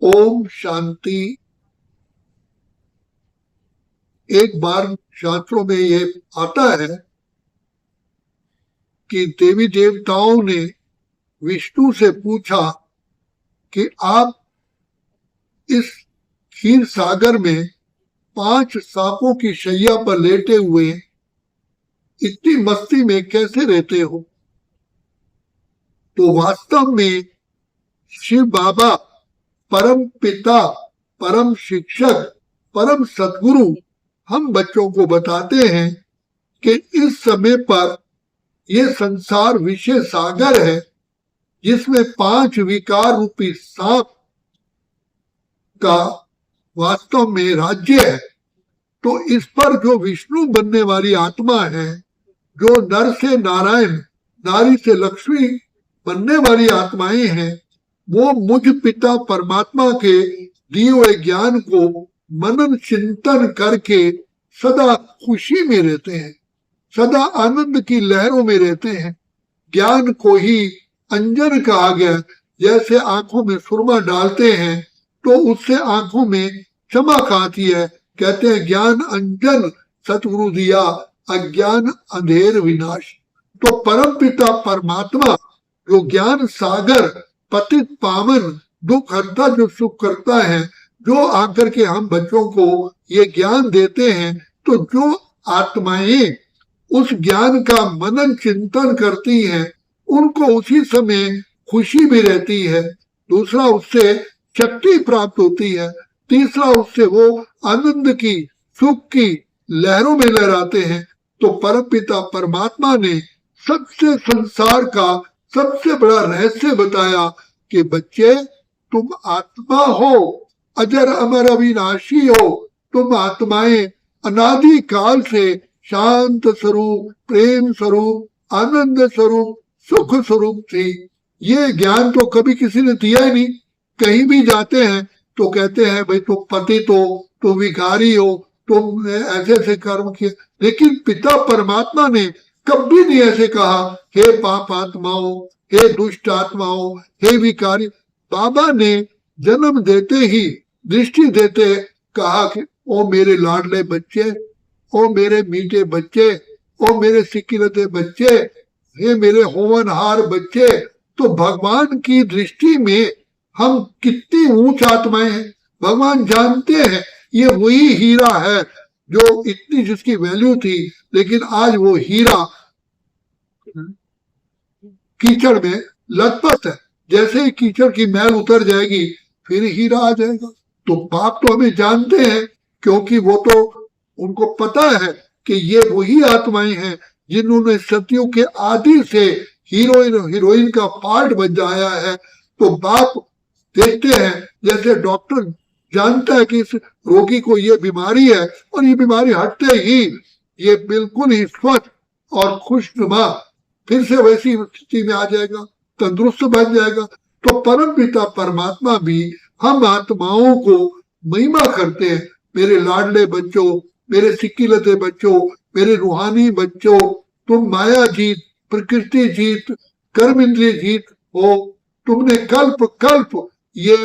ओम शांति। एक बार शास्त्रों में ये आता है कि देवी देवताओं ने विष्णु से पूछा कि आप इस क्षीर सागर में 5 सांपों की शैया पर लेटे हुए इतनी मस्ती में कैसे रहते हो। तो वास्तव में शिव बाबा परम पिता, परम शिक्षक, परम सद्गुरु हम बच्चों को बताते हैं कि इस समय पर यह संसार विषय सागर है जिसमें 5 विकार रूपी सांप का वास्तव में राज्य है। तो इस पर जो विष्णु बनने वाली आत्मा है, जो नर से नारायण, नारी से लक्ष्मी बनने वाली आत्माएं हैं, वो मुझ पिता परमात्मा के दिए हुए ज्ञान को मनन चिंतन करके सदा खुशी में रहते हैं, सदा आनंद की लहरों में रहते हैं। ज्ञान को ही अंजन कहा गया। जैसे आंखों में सुरमा डालते हैं तो उससे आंखों में चमक आती है। कहते हैं ज्ञान अंजन सतगुरु दिया, अज्ञान अंधेर विनाश। तो परम पिता परमात्मा जो ज्ञान सागर, पतित पावन, दुख हरता जो सुख करता है, जो आकर के हम बच्चों को ये ज्ञान देते हैं, तो जो आत्माएं उस ज्ञान का मनन चिंतन करती हैं, उनको उसी समय खुशी भी रहती है। दूसरा, उससे शक्ति प्राप्त होती है। तीसरा, उससे वो आनंद की, सुख की लहरों में लहराते हैं। तो परमपिता परमात्मा ने सबसे संसार का सबसे बड़ा रहस्य बताया कि बच्चे, तुम आत्मा हो, अजर अमर अविनाशी हो। तुम आत्माएं अनादि काल से शांत स्वरूप, प्रेम स्वरूप, आनंद स्वरूप, सुख स्वरूप थी। ये ज्ञान तो कभी किसी ने दिया ही नहीं। कहीं भी जाते हैं तो कहते हैं भाई तुम पतित हो, तुम विकारी हो, तुम ऐसे ऐसे कर्म किए। लेकिन पिता परमात्मा ने कभी नहीं ऐसे कहा हे पाप आत्माओं, हे दुष्ट आत्माओं, हे विकारी। बाबा ने जन्म देते ही, दृष्टि देते कहा कि ओ मेरे लाडले बच्चे, ओ मेरे मीठे बच्चे, ओ मेरे सिकिलते बच्चे, हे मेरे होवनहार बच्चे। तो भगवान की दृष्टि में हम कितनी ऊंच आत्माएं हैं। भगवान जानते हैं ये वही हीरा है जो इतनी जिसकी वैल्यू थी, लेकिन आज वो हीरा कीचड़ में लथपथ है। जैसे ही कीचड़ की मैल उतर जाएगी फिर हीरा आ जाएगा। तो बाप तो हमें जानते हैं, क्योंकि वो तो उनको पता है कि ये वही आत्माएं हैं जिन्होंने सतियों के आदि से हीरोइन का पार्ट बजाया है। तो बाप देखते हैं, जैसे डॉक्टर जानता है कि इस रोगी को ये बीमारी है और ये बीमारी हटते ही ये बिल्कुल ही स्वस्थ और खुशनुमा फिर से वैसी स्थिति में आ जाएगा, तंदुरुस्त बन जाएगा। तो परम पिता परमात्मा भी हम आत्माओं को महिमा करते हैं। मेरे लाडले बच्चों, मेरे सिक्कीलते बच्चों, मेरे रूहानी बच्चों, तुम माया जीत, प्रकृति जीत, कर्म इंद्रिय जीत हो। तुमने कल्प कल्प ये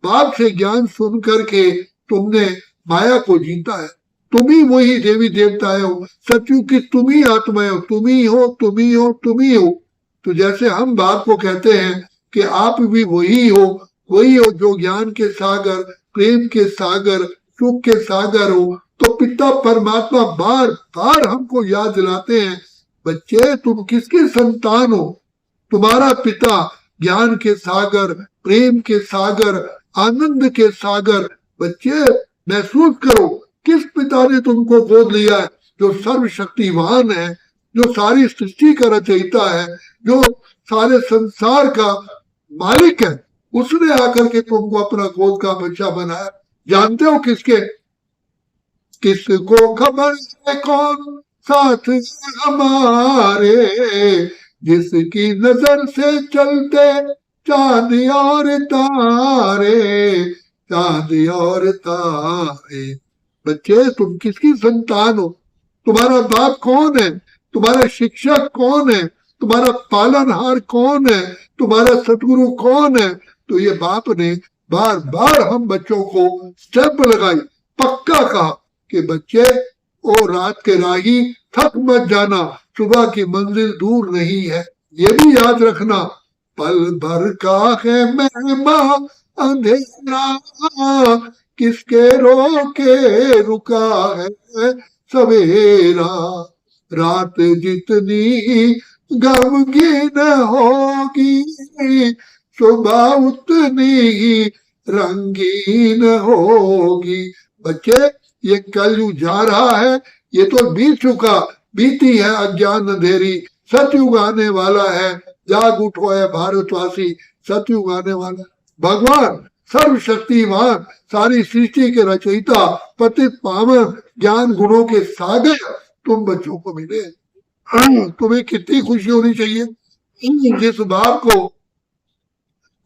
बाप से ज्ञान सुन करके तुमने माया को जीता है। तुम ही वही देवी देवताएं हो, सत्यु की तुम ही आत्माएं हो, तुम ही हो, तुम ही हो, तुम ही हो। तो जैसे हम बाप को कहते हैं कि आप भी वही हो जो ज्ञान के सागर, प्रेम के सागर, सुख के सागर हो। तो पिता परमात्मा बार बार हमको याद दिलाते हैं, बच्चे तुम किसके संतान हो। तुम्हारा पिता ज्ञान के सागर, प्रेम के सागर, आनंद के सागर। बच्चे महसूस करो किस पिता ने तुमको गोद लिया है, जो सर्वशक्तिवान है, जो सारी सृष्टि का रचयिता है, जो सारे संसार का मालिक है। उसने आकर के तुमको अपना गोद का बच्चा बनाया। जानते हो किसके? किसको खबर है कौन साथ हमारे, जिसकी नजर से चलते चांद और तारे, चांद और तारे। बच्चे तुम किसकी संतान हो? तुम्हारा बाप कौन है? तुम्हारा शिक्षक कौन है? तुम्हारा पालनहार कौन है? तुम्हारा सतगुरु कौन है? तो ये बाप ने बार बार हम बच्चों को स्टेप लगाई, पक्का कहा कि बच्चे ओ रात के राही, थक मत जाना, सुबह की मंजिल दूर नहीं है। ये भी याद रखना, पल भर का है मेहमान अंधेरा, किसके रोके रुका है सवेरा। रात जितनी गमगीन होगी, सुबह उतनी ही रंगीन होगी। बच्चे, ये कलयुग जा रहा है, ये तो बीत चुका, बीती है अज्ञान अंधेरी, सतयुग आने वाला है। जाग उठो है भारतवासी, सतयुग आने वाला। भगवान सर्वशक्तिमान, सारी सृष्टि के रचयिता, पतित पावन, ज्ञान गुणों के सागर तुम बच्चों को मिले। तुम्हें कितनी खुशी होनी चाहिए। जिस बाप को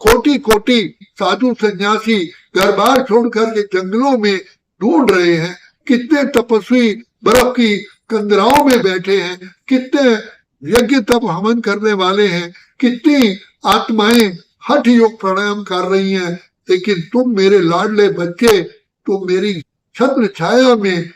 कोटि कोटि साधु सन्यासी घर बार छोड़कर के जंगलों में ढूंढ रहे हैं, कितने तपस्वी बर्फ की कंदराओं में बैठे हैं, कितने यज्ञ तप हवन करने वाले हैं, कितनी आत्माएं हठ योग प्राणायाम कर रही हैं, लेकिन तुम मेरे लाडले बच्चे, तुम मेरी छत्र छाया में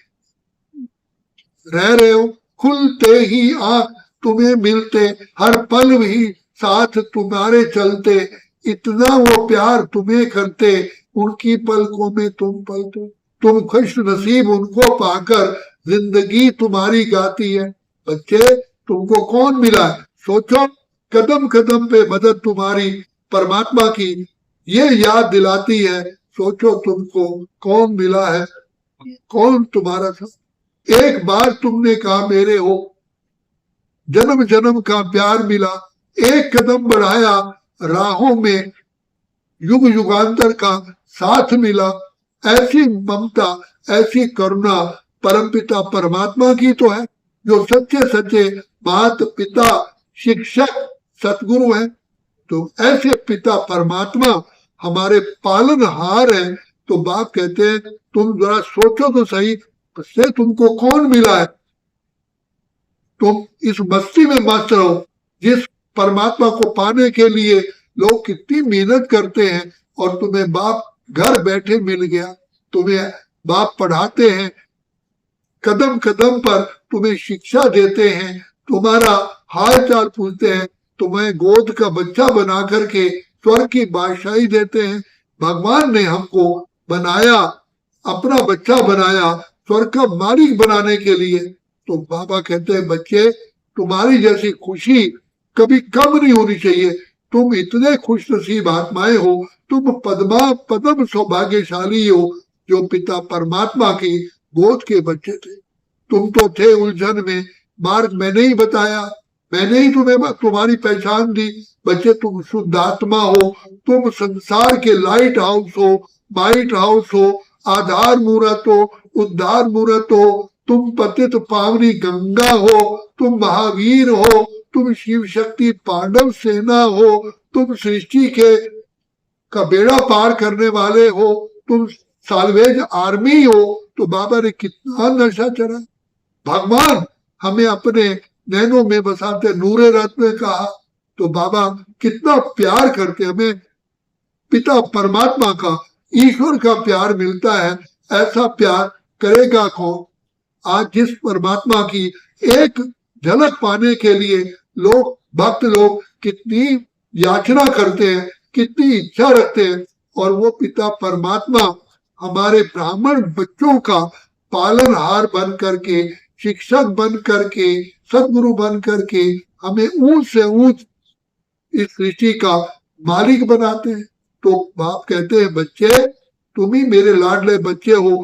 रह रहे हो। खुलते ही आंख तुम्हें मिलते, हर पल भी साथ तुम्हारे चलते, इतना वो प्यार तुम्हें करते, उनकी पलकों में तुम पलते। तुम खुश नसीब उनको पाकर, जिंदगी तुम्हारी गाती है। बच्चे, तुमको कौन मिला है? सोचो, कदम कदम पे मदद तुम्हारी परमात्मा की ये याद दिलाती है। सोचो तुमको कौन मिला है, कौन तुम्हारा था। एक बार तुमने कहा मेरे हो, जन्म जन्म का प्यार मिला, एक कदम बढ़ाया राहों में, युग युगांतर का साथ मिला। ऐसी ममता, ऐसी करुणा परमपिता परमात्मा की तो है, जो सच्चे सच्चे मात पिता शिक्षक सतगुरु है। तो ऐसे पिता परमात्मा हमारे पालनहार है। तो बाप कहते हैं, तुम जरा सोचो तो सही, से तुमको कौन मिला है। तुम इस मस्ती में मस्त रहो, जिस परमात्मा को पाने के लिए लोग कितनी मेहनत करते हैं, और तुम्हें बाप घर बैठे मिल गया। तुम्हें बाप पढ़ाते हैं, कदम कदम पर तुम्हें शिक्षा देते हैं, तुम्हारा हाल चाल पूछते हैं, तुम्हें गोद का बच्चा बना करके स्वर्ग की बादशाही देते हैं। भगवान ने हमको बनाया, अपना बच्चा बनाया, स्वर्ग का मालिक बनाने के लिए। तो बाबा कहते हैं, बच्चे, तुम्हारी जैसी खुशी कभी कम नहीं होनी चाहिए। तुम इतने खुश नसीब आत्माएं हो, तुम पद्म सौभाग्यशाली हो, जो पिता परमात्मा की गोद के बच्चे थे। तुम तो थे उलझन में, मार्ग मैंने ही बताया, मैंने ही तुम्हें तुम्हारी पहचान दी। बच्चे, तुम शुद्ध आत्मा हो, तुम संसार के लाइट हाउस हो, माइट हाउस हो, आधार मूर्त हो, उद्धार मूर्त हो, तुम पतित पावनी गंगा हो, तुम महावीर हो, तुम शिव शक्ति पांडव सेना हो, तुम सृष्टि के का बेड़ा पार करने वाले हो, तुम साल्वेज आर्मी हो। तो बाबा ने कितना नशा चढ़ा। भगवान हमें अपने नैनों में बसाते, नूरे रत्न ने कहा। तो बाबा कितना प्यार करते, हमें पिता परमात्मा का, ईश्वर का प्यार मिलता है। ऐसा प्यार करेगा कौन। आज जिस परमात्मा की एक झलक पाने के लिए लोग, भक्त लोग कितनी याचना करते हैं, कितनी इच्छा रखते हैं, और वो पिता परमात्मा हमारे ब्राह्मण बच्चों का पालनहार बन करके, शिक्षक बन करके, सदगुरु बन करके हमें ऊंच से ऊंच इस सृष्टि का मालिक बनाते हैं। तो बाप कहते हैं, बच्चे, तुम ही मेरे लाडले बच्चे हो।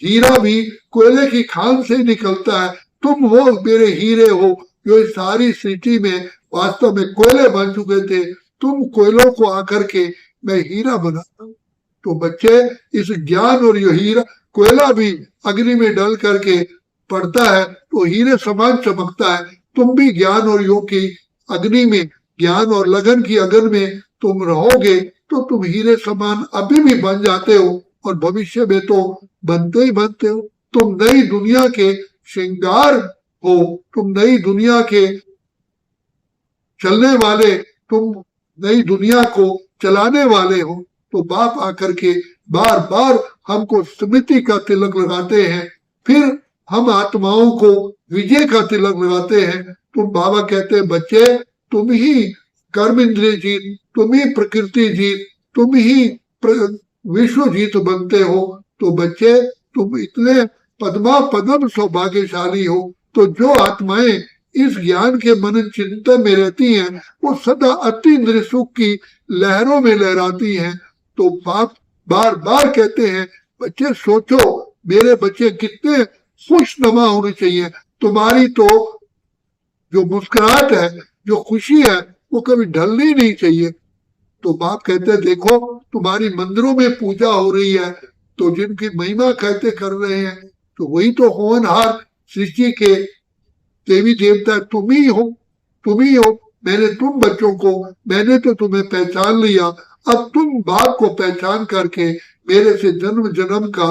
हीरा भी कोयले की खान से निकलता है, तुम वो मेरे हीरे हो, जो इस सारी सृष्टि में वास्तव में कोयले बन चुके थे। तुम कोयलों को आकर के मैं हीरा बनाता हूँ। तो बच्चे, इस ज्ञान और ये हीरा, कोयला भी अग्नि में डल करके पड़ता है तो हीरे समान चमकता है। तुम भी ज्ञान और योग की अग्नि में, ज्ञान और लगन की अग्नि में तुम रहोगे तो तुम हीरे समान अभी भी बन जाते हो, और भविष्य में तो बनते ही बनते हो। तुम नई दुनिया के श्रृंगार हो, तुम नई दुनिया के चलने वाले, तुम नई दुनिया को चलाने वाले हो। तो बाप आकर के बार बार हमको स्मृति का तिलक लगाते हैं, फिर हम आत्माओं को विजय का तिलक लगाते हैं। तो बाबा कहते हैं बच्चे, तुम ही कर्म इंद्रिय जीत, तुम ही प्रकृति जीत, तुम ही विश्व जीत बनते हो। तो बच्चे, तुम इतने पद्मा पदम सौभाग्यशाली हो। तो जो आत्माएं इस ज्ञान के मनन चिंतन में रहती हैं, वो सदा अतीन्द्रिय सुख की लहरों में लहराती हैं। तो बाप बार बार कहते हैं बच्चे सोचो, मेरे बच्चे कितने खुशनुमा होने चाहिए। तुम्हारी तो जो मुस्कुराहट है, जो खुशी है, वो कभी ढलनी नहीं चाहिए। तो बाप कहते हैं देखो, तुम्हारी मंदिरों में पूजा हो रही है, तो जिनकी महिमा कहते कर रहे हैं, तो वही तो होनहार सृष्टि के देवी देवता तुम ही हो, तुम ही हो। मैंने तो तुम्हें पहचान लिया। अब तुम बाप को पहचान करके मेरे से जन्म जन्म का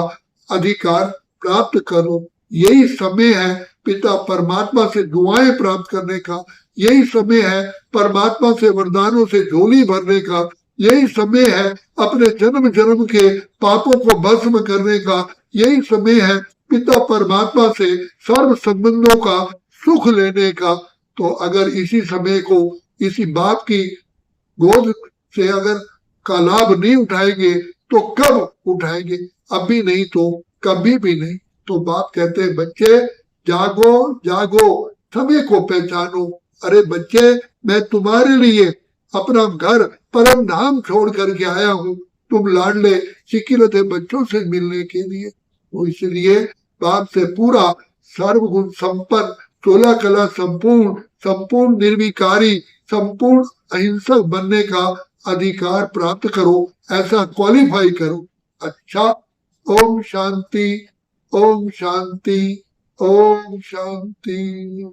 अधिकार प्राप्त करो। यही समय है पिता परमात्मा से दुआएं प्राप्त करने का, यही समय है परमात्मा से वरदानों से झोली भरने का, यही समय है अपने जन्म जन्म के पापों को भस्म करने का, यही समय है पिता परमात्मा से सर्व संबंधों का सुख लेने का। तो अगर इसी समय को इसी बाप की गोद से अगर का लाभ नहीं उठाएंगे तो कब उठाएंगे? अभी नहीं तो कभी भी नहीं। तो बाप कहते हैं बच्चे जागो जागो, समय को पहचानो। अरे बच्चे, मैं तुम्हारे लिए अपना घर परम धाम छोड़ करके आया हूँ, तुम लाडले सिकिलते बच्चों से मिलने के लिए। तो इसलिए बाप से पूरा सर्वगुण संपन्न, 16 कला संपूर्ण, संपूर्ण निर्विकारी, संपूर्ण अहिंसक बनने का अधिकार प्राप्त करो, ऐसा क्वालिफाई करो। अच्छा, ओम शांति, ओम शांति, ओम शांति।